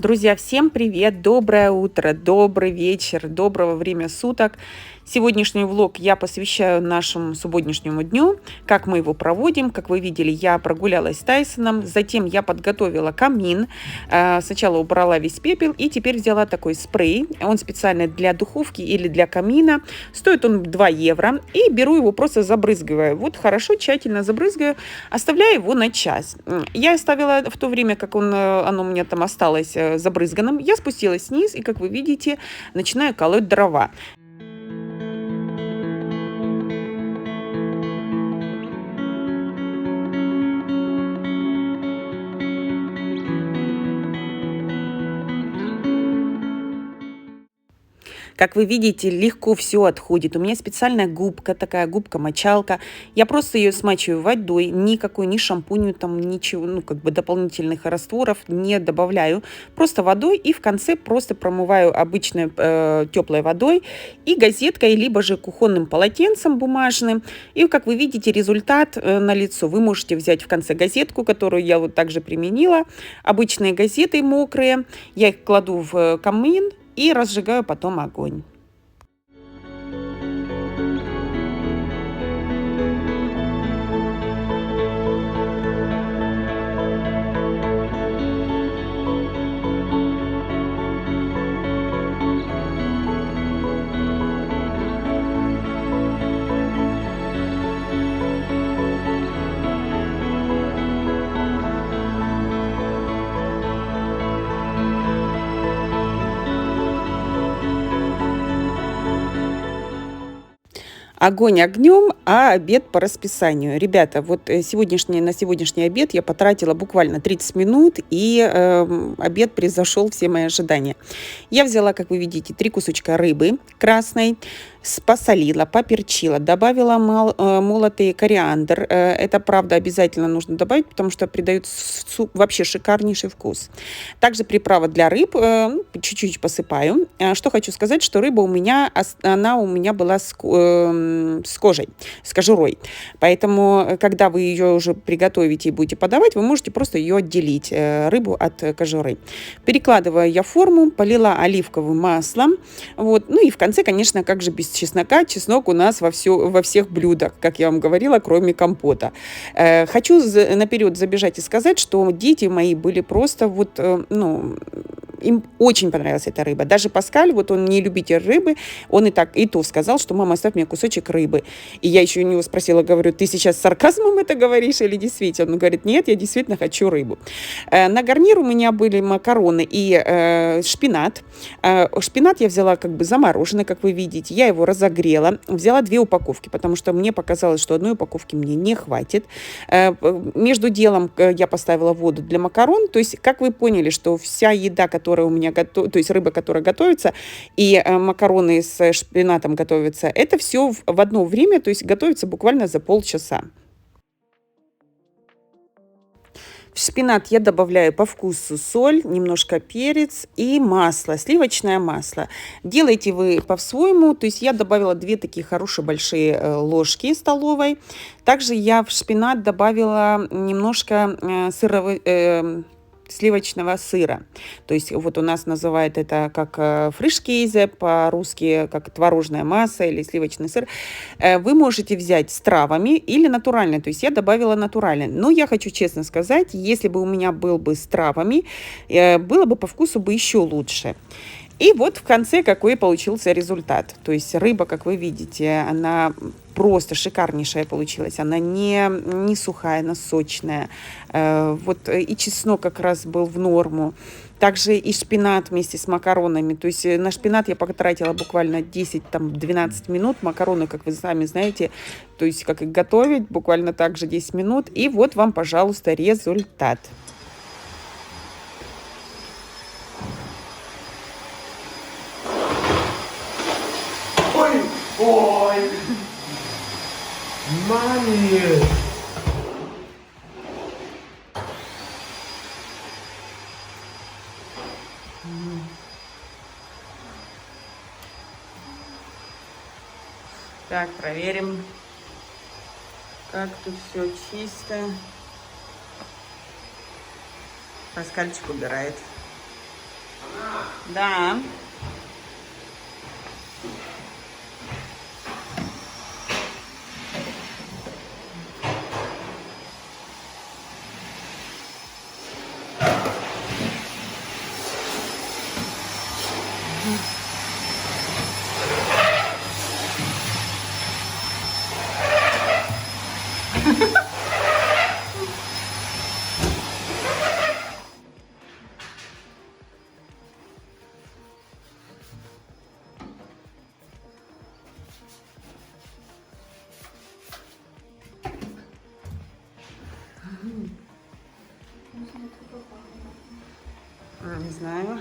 Друзья, всем привет, доброе утро, добрый вечер, доброго время суток. Сегодняшний влог я посвящаю нашему субботнему дню, как мы его проводим. Как вы видели, я прогулялась с Тайсоном, затем я подготовила камин. Сначала убрала весь пепел и теперь взяла такой спрей. Он специально для духовки или для камина. Стоит он 2 евро. И беру его, просто забрызгиваю. Вот хорошо, тщательно забрызгаю, оставляю его на час. Я оставила в то время, как оно у меня там осталось забрызганным. Я спустилась вниз и, как вы видите, начинаю колоть дрова. Как вы видите, легко все отходит. У меня специальная губка, такая губка-мочалка. Я просто ее смачиваю водой, никакой ни шампуню, там ничего, дополнительных растворов не добавляю. Просто водой и в конце просто промываю обычной теплой водой и газеткой, либо же кухонным полотенцем бумажным. И, как вы видите, результат налицо. Вы можете взять в конце газетку, которую я вот также применила. Обычные газеты мокрые. Я их кладу в камин и разжигаю потом огонь. Огонь огнем, а обед по расписанию. Ребята, вот на сегодняшний обед я потратила буквально 30 минут, и обед превзошел все мои ожидания. Я взяла, как вы видите, 3 кусочка рыбы красной, посолила, поперчила, добавила молотый кориандр. Это, правда, обязательно нужно добавить, потому что придает вообще шикарнейший вкус. Также приправа для рыб, чуть-чуть посыпаю. Что хочу сказать, что рыба она у меня была с кожей, с кожурой. Поэтому, когда вы ее уже приготовите и будете подавать, вы можете просто ее отделить, рыбу от кожуры. Перекладываю я в форму, полила оливковым маслом. Вот. Ну и в конце, конечно, как же без чеснока. Чеснок у нас во всех блюдах, как я вам говорила, кроме компота. Хочу наперед забежать и сказать, что дети мои были просто им очень понравилась эта рыба. Даже Паскаль, вот он не любитель рыбы, он и то сказал, что мама, оставь мне кусочек рыбы. И я еще у него спросила, говорю, ты сейчас с сарказмом это говоришь или действительно? Он говорит, нет, я действительно хочу рыбу. На гарнир у меня были макароны и шпинат. Шпинат я взяла замороженный, как вы видите. Я его разогрела, взяла 2 упаковки, потому что мне показалось, что одной упаковки мне не хватит. Между делом я поставила воду для макарон. То есть, как вы поняли, что вся еда, которая у меня готова, то есть рыба, которая готовится, и макароны с шпинатом готовятся, это все в одно время, то есть готовится буквально за полчаса. В шпинат я добавляю по вкусу соль, немножко перец и масло, сливочное масло. Делайте вы по-своему, то есть я добавила 2 такие хорошие большие ложки столовой. Также я в шпинат добавила немножко сливочного сыра. То есть вот у нас называют это как фришкейзе, по-русски как творожная масса или сливочный сыр. Вы можете взять с травами или натуральный. То есть я добавила натуральный. Но я хочу честно сказать, если бы у меня был бы с травами, было бы по вкусу бы еще лучше. И вот в конце какой получился результат. То есть рыба, как вы видите, она просто шикарнейшая получилась. Она не сухая, она сочная. Вот и чеснок как раз был в норму. Также и шпинат вместе с макаронами. То есть на шпинат я потратила буквально 10-12 минут. Макароны, как вы сами знаете, то есть как их готовить, буквально так же 10 минут. И вот вам, пожалуйста, результат. Ой! Маме! Так, проверим, как тут все чисто. Паскальчик убирает. Да. Не знаю.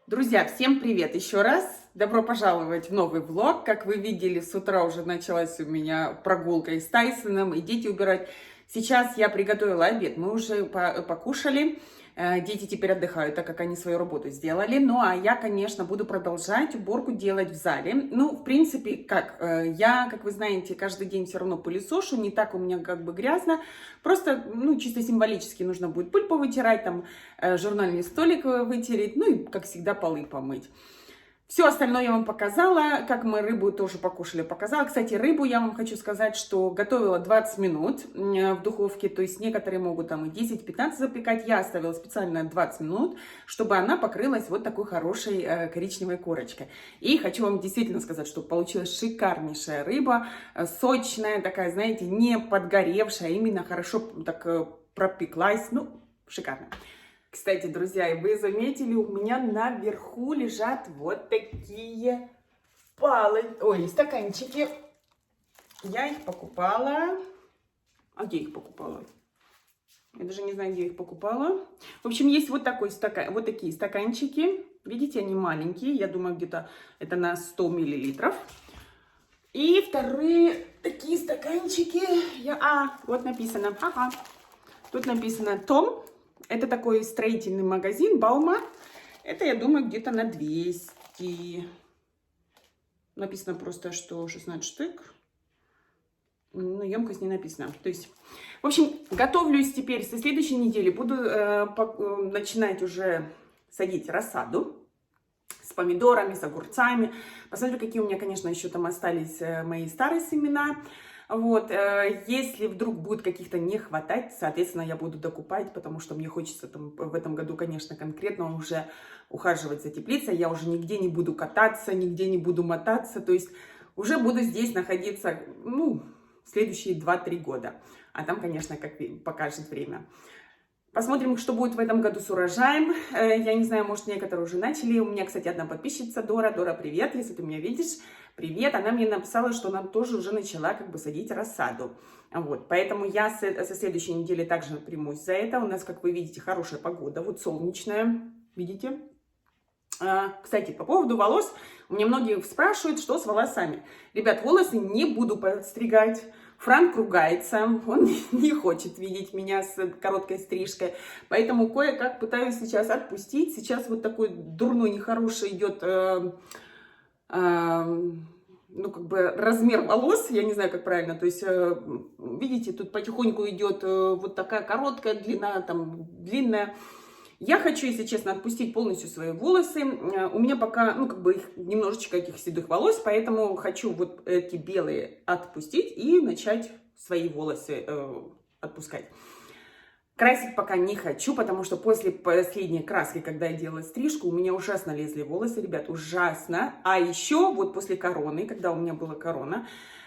Друзья, всем привет еще раз! Добро пожаловать в новый влог. Как вы видели, с утра уже началась у меня прогулка с Тайсоном, и дети убирать. Сейчас я приготовила обед, мы уже покушали. Дети теперь отдыхают, так как они свою работу сделали. Ну, а я, конечно, буду продолжать уборку делать в зале. Ну, в принципе, я, как вы знаете, каждый день все равно пылесошу, не так у меня как бы грязно. Просто, ну, чисто символически нужно будет пыль повытирать, там, журнальный столик вытереть, ну, и, как всегда, полы помыть. Все остальное я вам показала, как мы рыбу тоже покушали, показала. Кстати, рыбу я вам хочу сказать, что готовила 20 минут в духовке, то есть некоторые могут там и 10-15 запекать. Я оставила специально 20 минут, чтобы она покрылась вот такой хорошей коричневой корочкой. И хочу вам действительно сказать, что получилась шикарнейшая рыба, сочная, такая, знаете, не подгоревшая, а именно хорошо так пропеклась, ну, шикарно. Кстати, друзья, вы заметили, у меня наверху лежат вот такие стаканчики. Я их покупала. А где их покупала? Я даже не знаю, где их покупала. В общем, есть вот такие стаканчики. Видите, они маленькие. Я думаю, где-то это на 100 миллилитров. И вторые такие стаканчики. Вот написано. Тут написано Том. Это такой строительный магазин Баума. Это, я думаю, где-то на 200. Написано просто, что 16 штук. Но емкость не написана. То есть, в общем, готовлюсь теперь со следующей недели. Буду начинать уже садить рассаду с помидорами, с огурцами. Посмотрю, какие у меня, конечно, еще там остались мои старые семена. Вот, если вдруг будет каких-то не хватать, соответственно, я буду докупать, потому что мне хочется там в этом году, конечно, конкретно уже ухаживать за теплицей. Я уже нигде не буду кататься, нигде не буду мотаться, то есть уже буду здесь находиться, ну, следующие 2-3 года. А там, конечно, как покажет время. Посмотрим, что будет в этом году с урожаем. Я не знаю, может, некоторые уже начали. У меня, кстати, одна подписчица, Дора. Дора, привет, если ты меня видишь. Привет. Она мне написала, что она тоже уже начала как бы садить рассаду. Вот. Поэтому я со следующей недели также примусь за это. У нас, как вы видите, хорошая погода. Вот солнечная. Видите? Кстати, по поводу волос. У меня многие спрашивают, что с волосами. Ребят, волосы не буду подстригать. Франк ругается, он не хочет видеть меня с короткой стрижкой, поэтому кое-как пытаюсь сейчас отпустить. Сейчас вот такой дурной, нехороший идет, ну, как бы размер волос, я не знаю, как правильно, то есть, видите, тут потихоньку идет вот такая короткая длина, там, длинная. Я хочу, если честно, отпустить полностью свои волосы. У меня пока, ну, как бы их немножечко этих седых волос, поэтому хочу вот эти белые отпустить и начать свои волосы отпускать. Красить пока не хочу, потому что после последней краски, когда я делала стрижку, у меня ужасно лезли волосы, ребят, ужасно. А еще вот после короны, когда у меня была корона,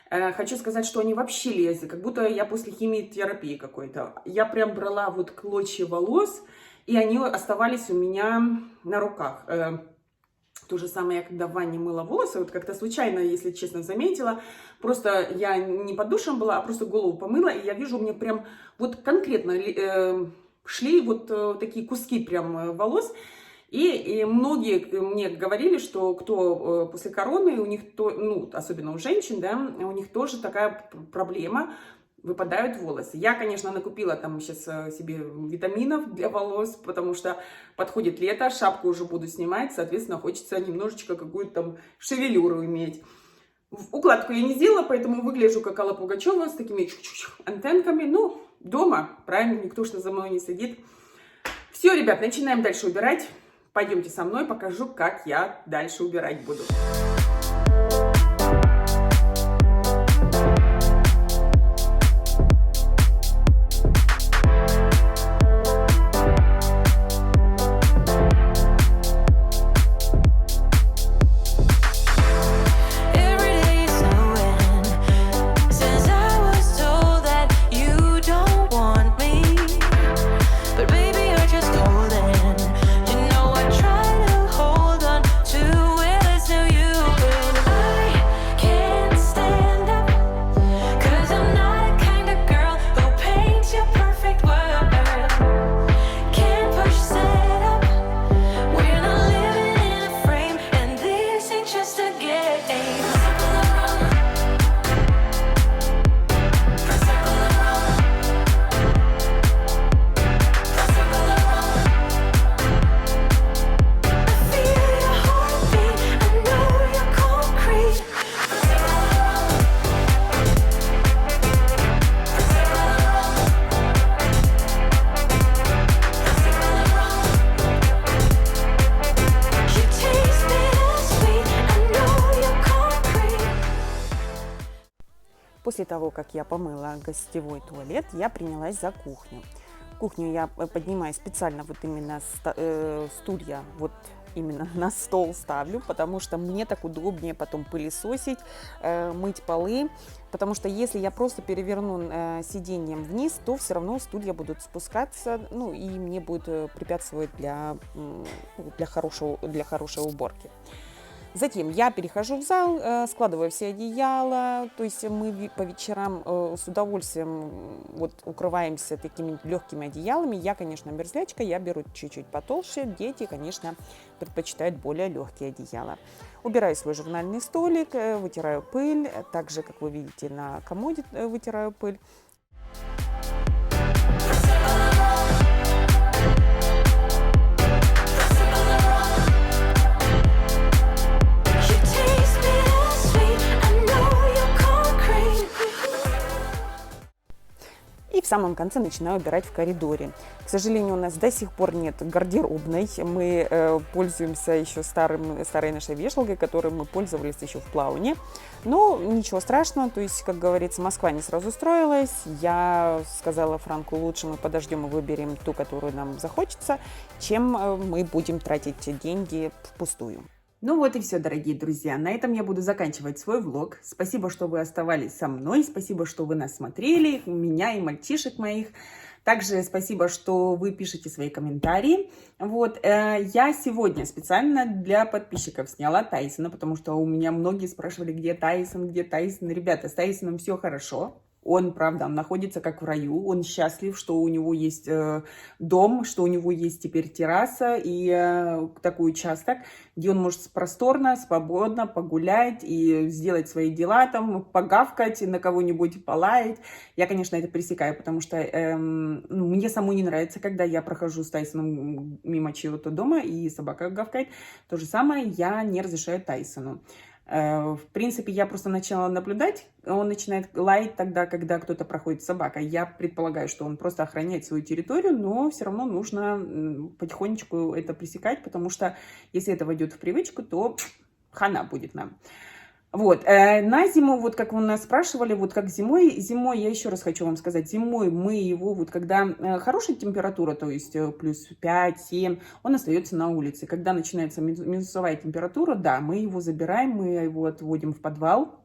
хочу сказать, что они вообще лезли, как будто я после химиотерапии какой-то. Я прям брала вот клочья волос, и они оставались у меня на руках. То же самое, я когда в ванне мыла волосы, вот как-то случайно, если честно, заметила. Просто я не под душем была, а просто голову помыла, и я вижу, у меня прям вот конкретно шли вот такие куски прям волос. И многие мне говорили, что кто после короны, у них, ну, особенно у женщин, да, у них тоже такая проблема, выпадают волосы. Я, конечно, накупила там сейчас себе витаминов для волос, потому что подходит лето, шапку уже буду снимать, соответственно, хочется немножечко какую-то там шевелюру иметь. Укладку я не сделала, поэтому выгляжу как Алла Пугачева с такими антенками. Ну, дома, правильно, никто что за мной не сидит. Все, ребят, начинаем дальше убирать. Пойдемте со мной, покажу, как я дальше убирать буду. После того, как я помыла гостевой туалет, я принялась за кухню. Кухню я поднимаю специально, вот именно стулья, вот именно на стол ставлю, потому что мне так удобнее потом пылесосить, мыть полы. Потому что если я просто переверну сиденьем вниз, то все равно стулья будут спускаться, ну и мне будет препятствовать для хорошей уборки. Затем я перехожу в зал, складываю все одеяла, то есть мы по вечерам с удовольствием вот укрываемся такими легкими одеялами. Я, конечно, мерзлячка, я беру чуть-чуть потолще, дети, конечно, предпочитают более легкие одеяла. Убираю свой журнальный столик, вытираю пыль, так же, как вы видите, на комоде вытираю пыль. И в самом конце начинаю убирать в коридоре. К сожалению, у нас до сих пор нет гардеробной. Мы пользуемся еще старой нашей вешалкой, которой мы пользовались еще в Плауне. Но ничего страшного, то есть, как говорится, Москва не сразу строилась. Я сказала Франку, лучше мы подождем и выберем ту, которую нам захочется, чем мы будем тратить деньги впустую. Ну вот и все, дорогие друзья. На этом я буду заканчивать свой влог. Спасибо, что вы оставались со мной. Спасибо, что вы нас смотрели, меня и мальчишек моих. Также спасибо, что вы пишете свои комментарии. Вот, я сегодня специально для подписчиков сняла Тайсона, потому что у меня многие спрашивали, где Тайсон, где Тайсон. Ребята, с Тайсоном все хорошо. Он, правда, он находится как в раю, он счастлив, что у него есть дом, что у него есть теперь терраса и такой участок, где он может просторно, свободно погулять и сделать свои дела, там, погавкать, на кого-нибудь полаять. Я, конечно, это пресекаю, потому что ну, мне самой не нравится, когда я прохожу с Тайсоном мимо чьего-то дома и собака гавкает. То же самое я не разрешаю Тайсону. В принципе, я просто начала наблюдать, он начинает лаять тогда, когда кто-то проходит с собакой. Я предполагаю, что он просто охраняет свою территорию, но все равно нужно потихонечку это пресекать, потому что если это войдет в привычку, то хана будет нам. Вот, на зиму, вот как вы нас спрашивали, вот как зимой, я еще раз хочу вам сказать, зимой мы его, вот когда хорошая температура, то есть плюс 5-7, он остается на улице. Когда начинается минусовая температура, да, мы его забираем, мы его отводим в подвал.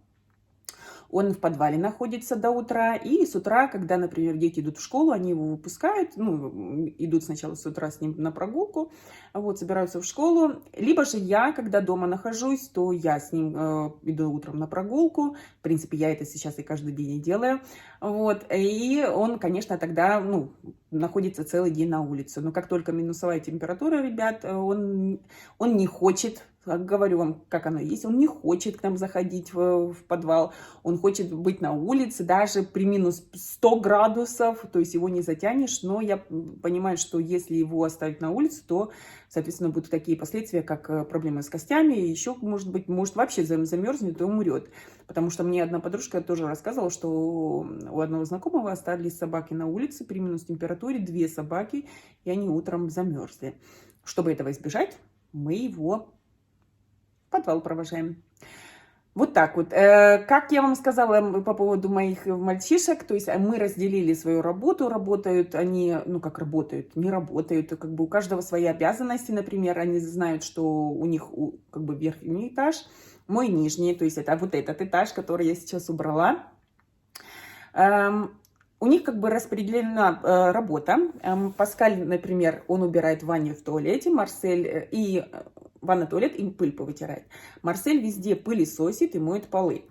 Он в подвале находится до утра, и с утра, когда, например, дети идут в школу, они его выпускают, ну, идут сначала с утра с ним на прогулку, вот, собираются в школу. Либо же я, когда дома нахожусь, то я с ним иду утром на прогулку. В принципе, я это сейчас и каждый день и делаю. Вот, и он, конечно, тогда, ну, находится целый день на улице. Но как только минусовая температура, ребят, он не хочет, говорю вам, как оно есть, он не хочет к нам заходить в подвал, он хочет быть на улице, даже при минус 100 градусов, то есть его не затянешь, но я понимаю, что если его оставить на улице, то, соответственно, будут такие последствия, как проблемы с костями, и еще, может быть, вообще замерзнет и умрет, потому что мне одна подружка тоже рассказывала, что у одного знакомого остались собаки на улице при минус температуре, 2 собаки, и они утром замерзли. Чтобы этого избежать, мы его в подвал провожаем. Вот так вот. Как я вам сказала по поводу моих мальчишек, то есть мы разделили свою работу, работают они, ну как работают, не работают, как бы у каждого свои обязанности, например, они знают, что у них как бы верхний этаж, мой нижний, то есть это вот этот этаж, который я сейчас убрала. У них как бы распределена работа. Паскаль, например, он убирает в ванне, в туалете, Марсель и ванна, туалет, и пыль повытирает. Марсель везде пылесосит и моет полы.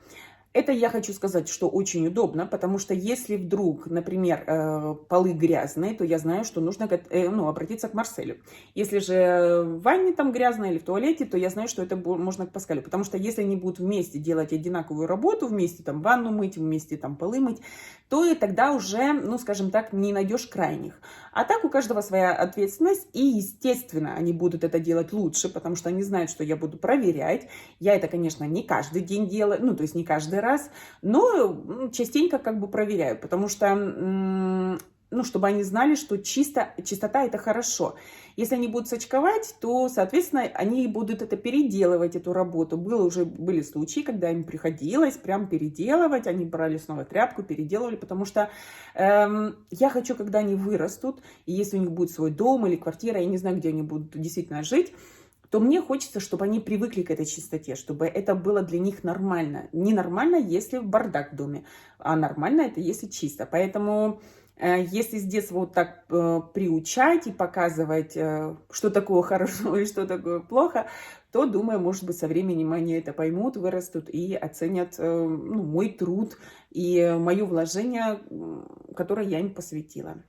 Это я хочу сказать, что очень удобно, потому что если вдруг, например, полы грязные, то я знаю, что нужно обратиться к Марселю. Если же в ванне там грязно или в туалете, то я знаю, что это можно к Паскалю. Потому что если они будут вместе делать одинаковую работу, вместе там ванну мыть, вместе там полы мыть, то и тогда уже, ну, скажем так, не найдешь крайних. А так у каждого своя ответственность, и, естественно, они будут это делать лучше, потому что они знают, что я буду проверять. Я это, конечно, не каждый день делаю, ну, то есть не каждый раз, но частенько как бы проверяю, потому что, ну, чтобы они знали, что чистота – это хорошо. Если они будут сочковать, то, соответственно, они будут это переделывать, эту работу. Были случаи, когда им приходилось прям переделывать, они брали снова тряпку, переделывали, потому что я хочу, когда они вырастут, и если у них будет свой дом или квартира, я не знаю, где они будут действительно жить, то мне хочется, чтобы они привыкли к этой чистоте, чтобы это было для них нормально. Не нормально, если бардак в доме, а нормально это, если чисто. Поэтому если с детства вот так приучать и показывать, что такое хорошо и что такое плохо, то, думаю, может быть, со временем они это поймут, вырастут и оценят мой труд и мое вложение, которое я им посвятила.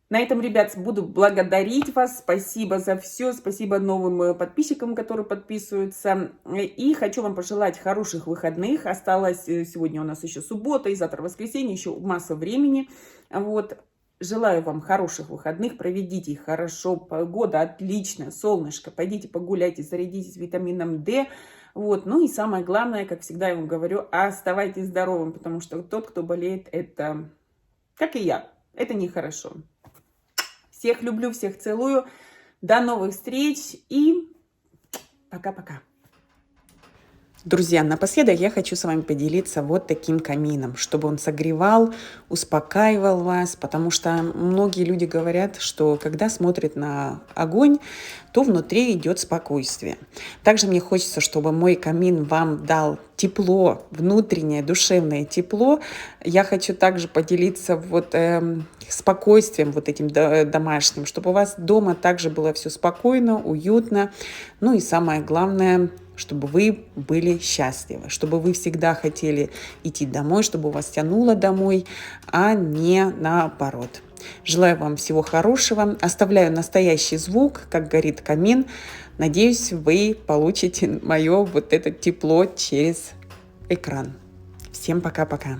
На этом, ребят, буду благодарить вас. Спасибо за все. Спасибо новым подписчикам, которые подписываются. И хочу вам пожелать хороших выходных. Осталось сегодня у нас еще суббота и завтра воскресенье. Еще масса времени. Вот. Желаю вам хороших выходных. Проведите их хорошо. Погода отличная. Солнышко. Пойдите погуляйте. Зарядитесь витамином D. Вот. Ну и самое главное, как всегда я вам говорю, оставайтесь здоровым. Потому что тот, кто болеет, это, как и я, это нехорошо. Всех люблю, всех целую. До новых встреч и пока-пока. Друзья, напоследок я хочу с вами поделиться вот таким камином, чтобы он согревал, успокаивал вас, потому что многие люди говорят, что когда смотрят на огонь, то внутри идет спокойствие. Также мне хочется, чтобы мой камин вам дал тепло, внутреннее, душевное тепло. Я хочу также поделиться вот спокойствием вот этим домашним, чтобы у вас дома также было все спокойно, уютно. Ну и самое главное, чтобы вы были счастливы, чтобы вы всегда хотели идти домой, чтобы вас тянуло домой, а не наоборот. Желаю вам всего хорошего. Оставляю настоящий звук, как горит камин. Надеюсь, вы получите мое вот это тепло через экран. Всем пока-пока.